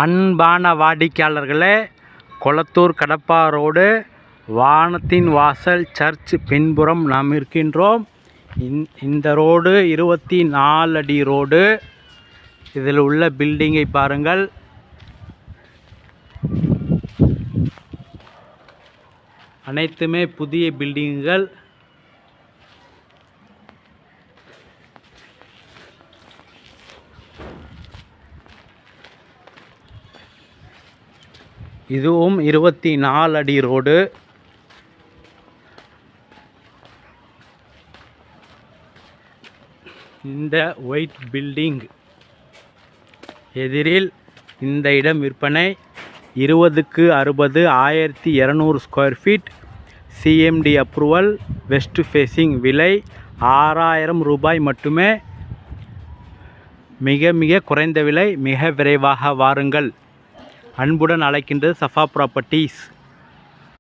அன்பான வாடிக்கையாளர்களே, கொளத்தூர் கடப்பா ரோடு வானத்தின் வாசல் சர்ச் பின்புறம் நாம் இருக்கின்றோம். இந்த ரோடு 24 அடி ரோடு. இதில் உள்ள பில்டிங்கை பாருங்கள். அனைத்துமே புதிய பில்டிங்குகள். இதுவும் 24 அடி ரோடு. இந்த ஒயிட் பில்டிங் எதிரில் இந்த இடம் விற்பனை. 20க்கு 60, 1200 square feet. CMD approval. West facing. விலை 6000 ரூபாய் மட்டுமே. மிக மிக குறைந்த விலை. மிக விரைவாக வாருங்கள். அன்புடன் அழைக்கின்றது சஃபா ப்ராப்பர்ட்டிஸ்.